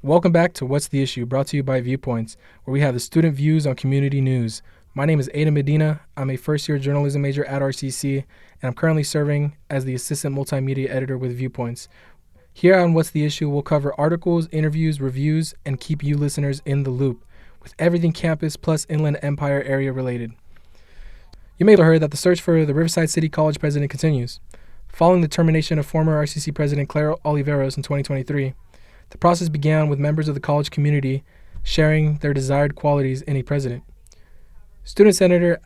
Welcome back to What's the Issue, brought to you by Viewpoints, where we have the student views on community news. My name is Aiden Medina. I'm a first-year journalism major at RCC, and I'm currently serving as the assistant multimedia editor with Viewpoints. Here on What's the Issue, we'll cover articles, interviews, reviews, and keep you listeners in the loop with everything campus plus Inland Empire area related. You may have heard that the search for the Riverside City College president continues. Following the termination of former RCC president Claire Oliveros in 2023, the process began with members of the college community sharing their desired qualities in a president. Student Senator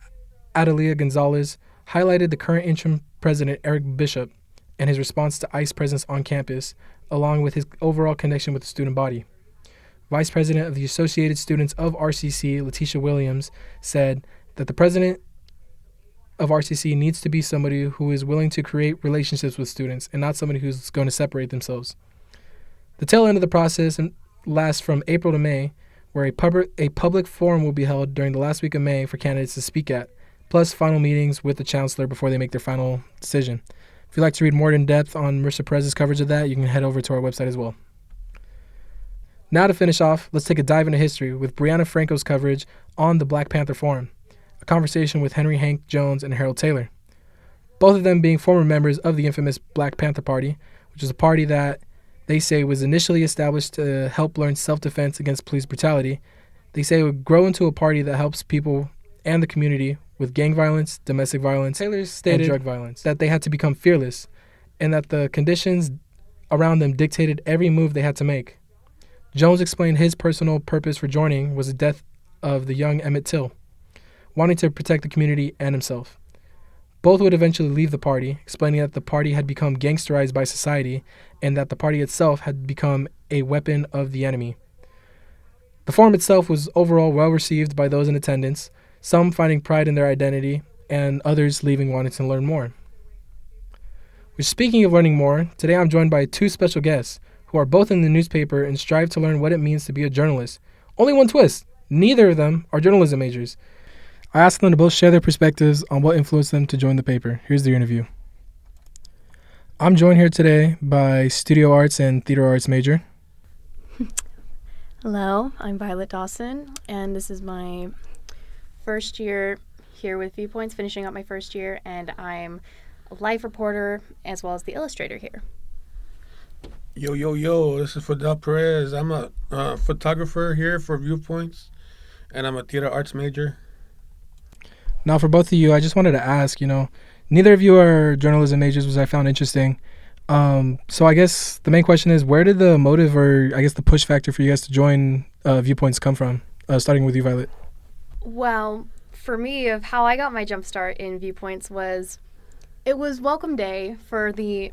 Adelia Gonzalez highlighted the current interim president Eric Bishop and his response to ICE presence on campus, along with his overall connection with the student body. Vice President of the Associated Students of RCC, Letitia Williams, said that the president of RCC needs to be somebody who is willing to create relationships with students and not somebody who's going to separate themselves. The tail end of the process lasts from April to May, where a public forum will be held during the last week of May for candidates to speak at, plus final meetings with the chancellor before they make their final decision. If you'd like to read more in depth on Mr. Perez's coverage of that, you can head over to our website as well. Now to finish off, let's take a dive into history with Brianna Franco's coverage on the Black Panther Forum, a conversation with Henry Hank Jones and Harold Taylor, both of them being former members of the infamous Black Panther Party, which is a party that they say was initially established to help learn self-defense against police brutality. They say it would grow into a party that helps people and the community with gang violence, domestic violence, Taylor stated, and drug violence, that they had to become fearless, and that the conditions around them dictated every move they had to make. Jones explained his personal purpose for joining was the death of the young Emmett Till, wanting to protect the community and himself. Both would eventually leave the party, explaining that the party had become gangsterized by society and that the party itself had become a weapon of the enemy. The forum itself was overall well received by those in attendance, some finding pride in their identity and others leaving wanting to learn more. Which, speaking of learning more, today I'm joined by two special guests who are both in the newspaper and strive to learn what it means to be a journalist. Only one twist: neither of them are journalism majors. I asked them to both share their perspectives on what influenced them to join the paper. Here's their interview. I'm joined here today by studio arts and theater arts major. Hello, I'm Violet Dawson, and this is my first year here with Viewpoints, finishing up my first year, and I'm a life reporter as well as the illustrator here. Yo, this is Fidel Perez. I'm a photographer here for Viewpoints, and I'm a theater arts major. Now, for both of you, I just wanted to ask, neither of you are journalism majors, which I found interesting. So I guess the main question is, where did the motive or I guess the push factor for you guys to join Viewpoints come from? Starting with you, Violet. Well, for me, of how I got my jump start in Viewpoints was, it was welcome day for the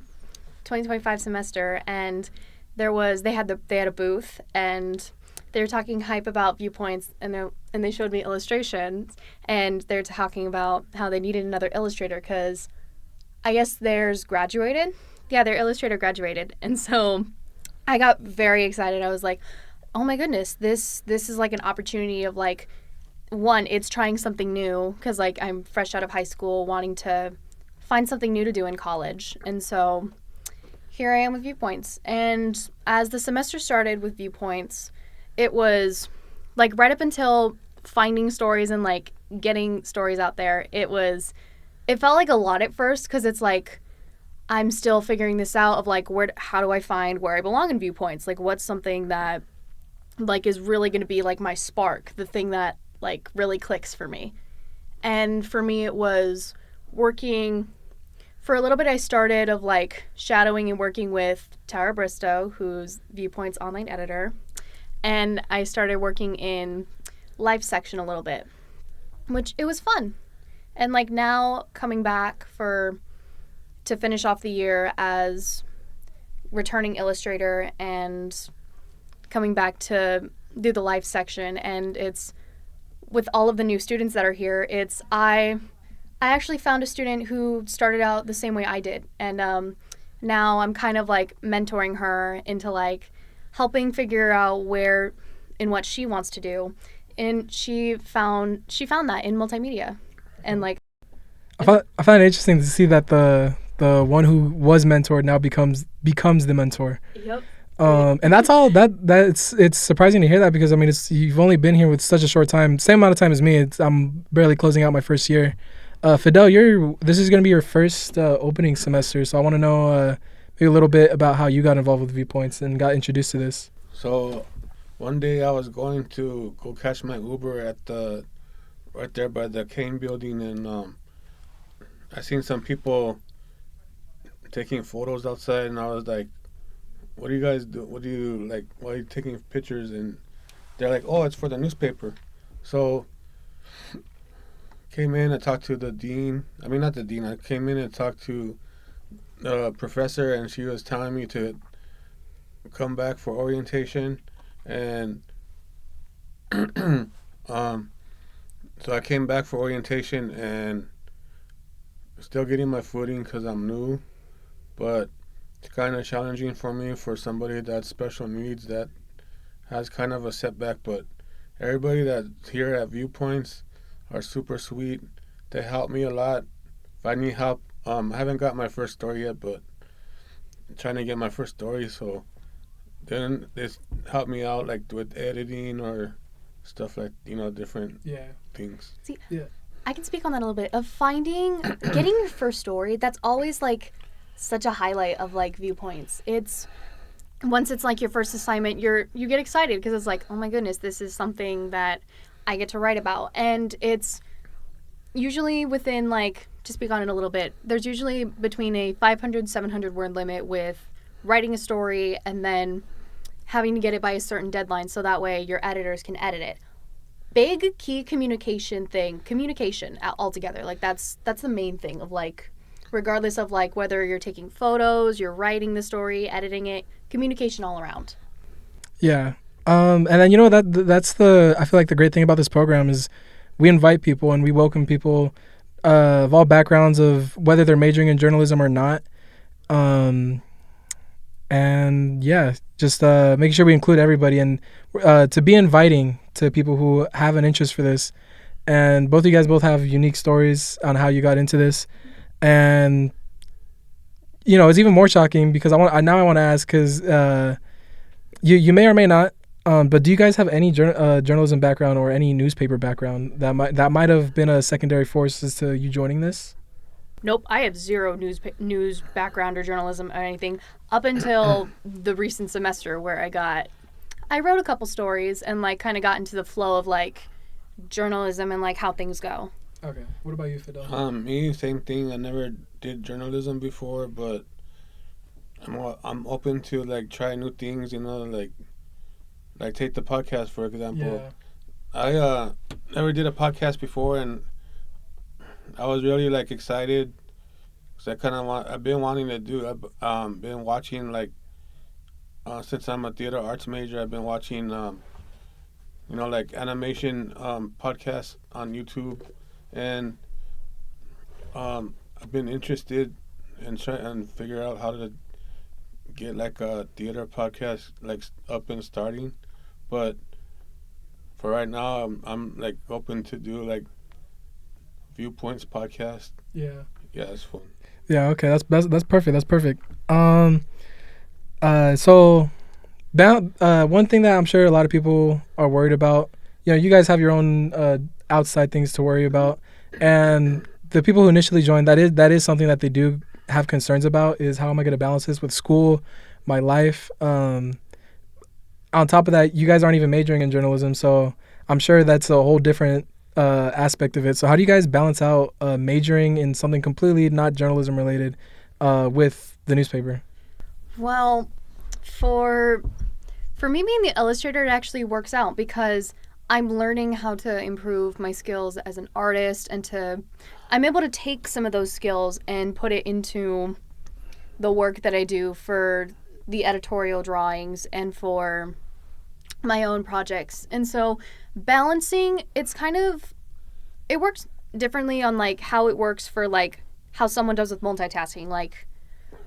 2025 semester, and they had a booth, and they were talking hype about Viewpoints, and they showed me illustrations, and they're talking about how they needed another illustrator because I guess theirs graduated. Yeah, their illustrator graduated, and so I got very excited. I was like, oh my goodness, this is like an opportunity of like, one, it's trying something new because like I'm fresh out of high school wanting to find something new to do in college, and so here I am with Viewpoints. And as the semester started with Viewpoints, it was like right up until finding stories and like getting stories out there, it felt like a lot at first because it's like I'm still figuring this out of like how do I find where I belong in Viewpoints, like what's something that like is really going to be like my spark, the thing that like really clicks for me. And for me it was working for a little bit. I started of like shadowing and working with Tara Bristow, who's Viewpoints online editor, and I started working in live section a little bit, which it was fun. And like now coming back to finish off the year as returning illustrator and coming back to do the live section, and it's with all of the new students that are here, I actually found a student who started out the same way I did, and now I'm kind of like mentoring her into like helping figure out where and what she wants to do, and she found that in multimedia, and like I found it interesting to see that the one who was mentored now becomes the mentor. Yep. And that's all. It's surprising to hear that because I mean, you've only been here with such a short time, same amount of time as me. I'm barely closing out my first year. Fidel, this is going to be your first opening semester, so I want to know maybe a little bit about how you got involved with Viewpoints and got introduced to this. So one day I was going to go catch my Uber at right there by the Kane building, and I seen some people taking photos outside, and I was like, what do you guys do? What do you like? Why are you taking pictures? And they're like, oh, it's for the newspaper. So came in and talked to the dean. I mean, not the dean. I came in and talked to the professor, and she was telling me to come back for orientation. And so I came back for orientation and still getting my footing because I'm new, but it's kind of challenging for me for somebody that's special needs that has kind of a setback. But everybody that's here at Viewpoints are super sweet. They help me a lot. If I need help, I haven't got my first story yet, but I'm trying to get my first story. So then they help me out like with editing or stuff like, different things. See, Yeah. I can speak on that a little bit of getting your first story. That's always like such a highlight of like Viewpoints. Once it's like your first assignment, you get excited because it's like, oh my goodness, this is something that I get to write about. And it's usually within like, to speak on it a little bit, there's usually between a 500, 700 word limit with writing a story and then having to get it by a certain deadline so that way your editors can edit it. Big key communication altogether. Like that's the main thing of like, regardless of like whether you're taking photos, you're writing the story, editing it, communication all around. Yeah. And then that's I feel like the great thing about this program is we invite people and we welcome people of all backgrounds of whether they're majoring in journalism or not. And yeah, just making sure we include everybody and to be inviting to people who have an interest for this. And both of you guys have unique stories on how you got into this. And it's even more shocking because I want to ask because you may or may not, but do you guys have any journalism background or any newspaper background that might have been a secondary force as to you joining this? Nope, I have zero news background or journalism or anything up until the recent semester where I wrote a couple stories and like kind of got into the flow of like journalism and like how things go. Okay. What about you, Fidel? Me, same thing. I never did journalism before, but I'm open to like try new things. Like take the podcast for example. Yeah. I never did a podcast before, and I was really like excited because I've been wanting to do. I've been watching like since I'm a theater arts major. I've been watching like animation podcasts on YouTube. And I've been interested in trying and figure out how to get like a theater podcast like up and starting, but for right now I'm like open to do like Viewpoints podcast. Yeah, it's fun. Yeah, okay, that's perfect. That's perfect. So one thing that I'm sure a lot of people are worried about, you guys have your own outside things to worry about, and the people who initially joined, that is something that they do have concerns about, is how am I going to balance this with school, my life. On top of that, you guys aren't even majoring in journalism, so I'm sure that's a whole different aspect of it. So how do you guys balance out majoring in something completely not journalism related with the newspaper? Well, for me being the illustrator, it actually works out because I'm learning how to improve my skills as an artist, and I'm able to take some of those skills and put it into the work that I do for the editorial drawings and for my own projects. And so balancing, it works differently on like how it works for like how someone does with multitasking. Like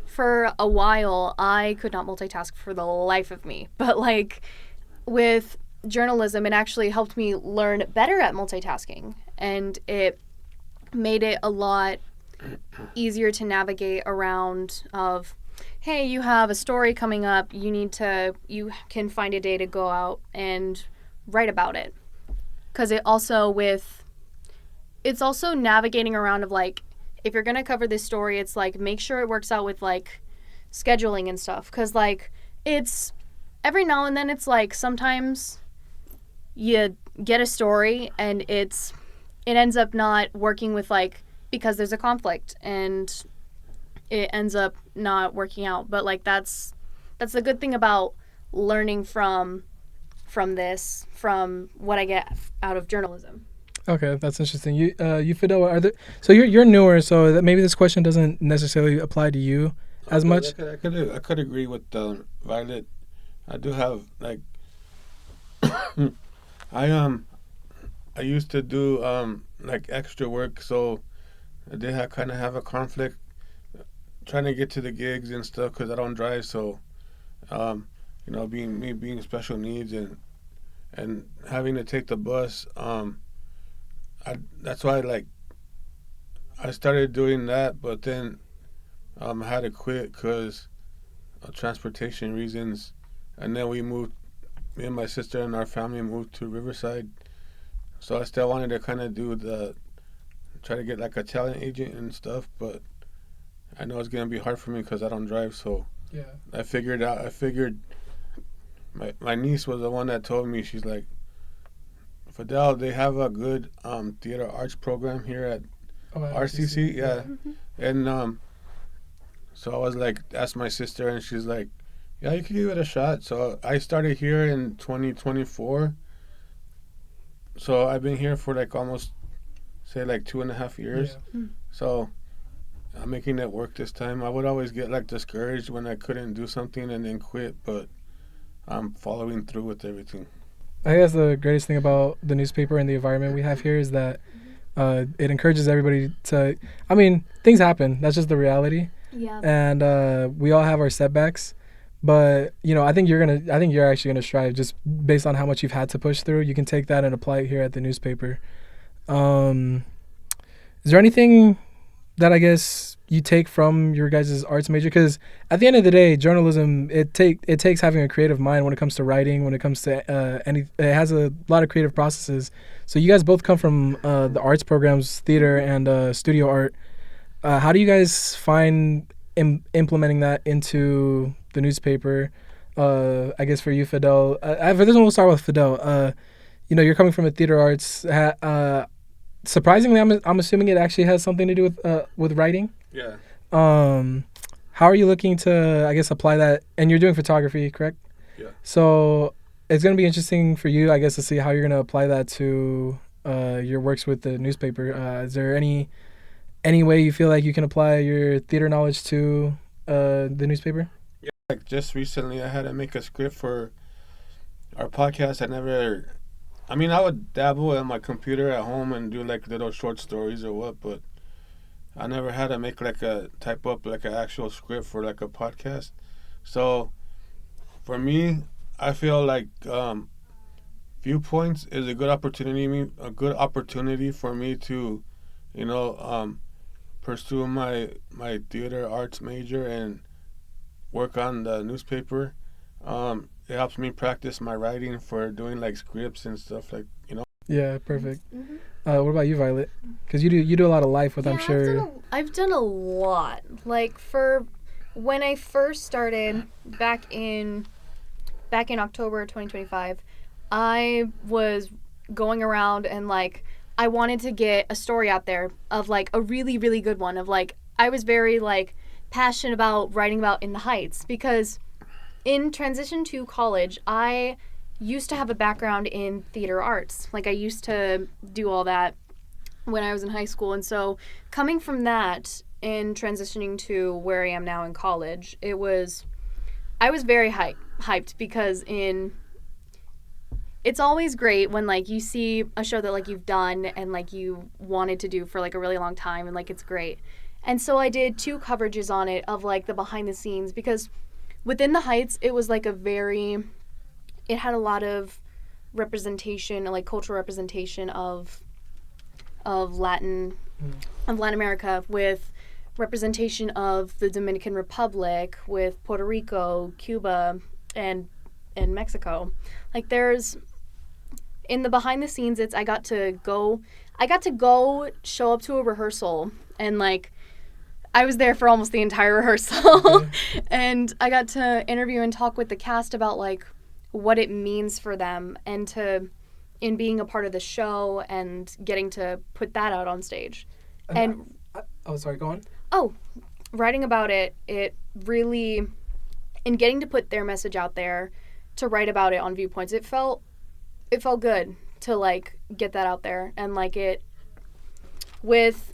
for a while, I could not multitask for the life of me, but like with journalism, it actually helped me learn better at multitasking, and it made it a lot easier to navigate around of hey, you have a story coming up, you can find a day to go out and write about it. Because it's also navigating around of like, if you're going to cover this story, it's like, make sure it works out with like scheduling and stuff. Because like, it's every now and then it's like, sometimes you get a story and it ends up not working with like, because there's a conflict and it ends up not working out. But like, that's the good thing about learning from what I get out of journalism. Okay, that's interesting. You Fidel, so you're newer, so that maybe this question doesn't necessarily apply to you as much. I could agree with Violet. I do have like I used to do like extra work, so I did kind of have a conflict trying to get to the gigs and stuff because I don't drive. So being special needs and having to take the bus, that's why like I started doing that, but then I had to quit because of transportation reasons, and then me and my sister and our family moved to Riverside. So I still wanted to kind of try to get like a talent agent and stuff, but I know it's gonna be hard for me because I don't drive. So Yeah. I figured my niece was the one that told me. She's like, Fidel, they have a good theater arts program here at RCC. Yeah. And so I was like, asked my sister, and she's like, yeah, you can give it a shot. So I started here in 2024. So I've been here for like almost, say, like 2.5 years. Yeah. So I'm making it work this time. I would always get like discouraged when I couldn't do something and then quit, but I'm following through with everything. I think that's the greatest thing about the newspaper and the environment we have here is that it encourages everybody to. I mean, things happen. That's just the reality. Yeah. And we all have our setbacks, but I think you're actually gonna strive just based on how much you've had to push through. You can take that and apply it here at the newspaper. Is there anything that I guess you take from your guys' arts major? Because at the end of the day, journalism it takes having a creative mind when it comes to writing, when it comes to it has a lot of creative processes. So you guys both come from the arts programs, theater and studio art. How do you guys find implementing that into the newspaper? I guess for you, Fidel. For this one, we'll start with Fidel. You're coming from a theater arts. Surprisingly, I'm assuming it actually has something to do with writing. Yeah. How are you looking to, I guess, apply that? And you're doing photography, correct? Yeah. So it's going to be interesting for you, I guess, to see how you're going to apply that to your works with the newspaper. Is there any way you feel like you can apply your theater knowledge to the newspaper? Yeah. Like just recently, I had to make a script for our podcast. I would dabble on my computer at home and do like little short stories or what, but I never had to type up like an actual script for like a podcast. So for me, I feel like Viewpoints is a good opportunity for me to, pursue my theater arts major and work on the newspaper. It helps me practice my writing for doing like scripts and stuff Yeah, perfect. Mm-hmm. What about you, Violet? Because you do a lot of live with, I'm sure. I've done a lot. Like for when I first started back in October 2025, I was going around and like I wanted to get a story out there of like a really, really good one of like I was very like passionate about writing about in the Heights because in transition to college, I used to have a background in theater arts. Like I used to do all that when I was in high school. And so coming from that and transitioning to where I am now in college, I was very hyped because it's always great when like you see a show that like you've done and like you wanted to do for like a really long time and like it's great. And so I did 2 coverages on it of like the behind the scenes because within the Heights, it was like it had a lot of representation, like cultural representation of Latin America with representation of the Dominican Republic with Puerto Rico, Cuba, and Mexico. Like there's in the behind the scenes, I got to go show up to a rehearsal, and like I was there for almost the entire rehearsal. And I got to interview and talk with the cast about like what it means for them and in being a part of the show and getting to put that out on stage. And oh, sorry, go on. Oh, writing about it really, and getting to put their message out there, to write about it on Viewpoints, it felt good to like get that out there. And like it with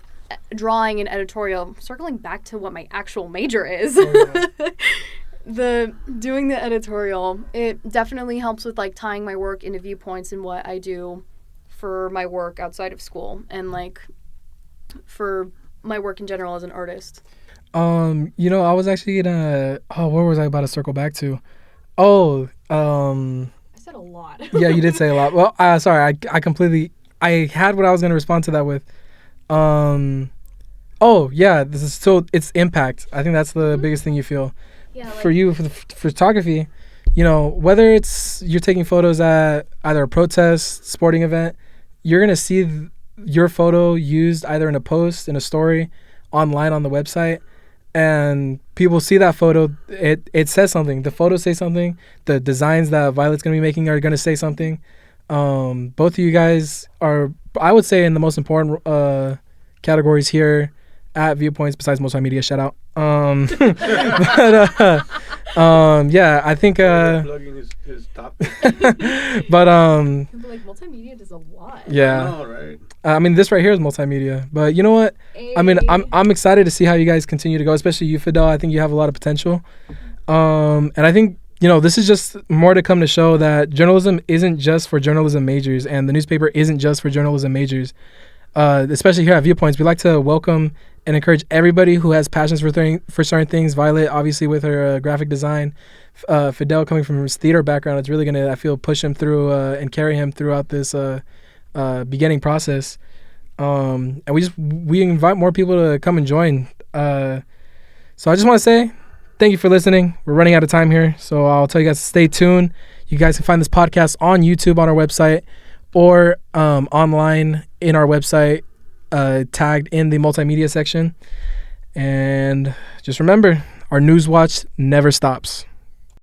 drawing and editorial, circling back to what my actual major is. Oh, yeah. Doing the editorial, it definitely helps with like tying my work into Viewpoints and what I do for my work outside of school and like for my work in general as an artist. I was actually gonna where was I about to circle back to? I said a lot. Yeah, you did say a lot. Well, sorry, I had what I was gonna respond to that with. This is still it's impact. I think that's the biggest thing you feel. Yeah, like, for you, for the photography, whether it's you're taking photos at either a protest, sporting event, you're going to see your photo used either in a post, in a story, online on the website, and people see that photo. It says something. The photos say something. The designs that Violet's going to be making are going to say something. Both of you guys are, I would say, in the most important categories here at Viewpoints, besides multimedia, shout out. I think plugging his topic. But like multimedia does a lot. Yeah. I know, right? This right here is multimedia. But you know what? Hey. I'm excited to see how you guys continue to go, especially you, Fidel. I think you have a lot of potential. And I think this is just more to come to show that journalism isn't just for journalism majors, and the newspaper isn't just for journalism majors. Especially here at Viewpoints, we like to welcome and encourage everybody who has passions for certain things. Violet, obviously, with her graphic design. Fidel, coming from his theater background, it's really going to, I feel, push him through and carry him throughout this beginning process. And we invite more people to come and join. So I just want to say thank you for listening. We're running out of time here, so I'll tell you guys to stay tuned. You guys can find this podcast on YouTube on our website, or online in our website, tagged in the multimedia section. And just remember, our news watch never stops.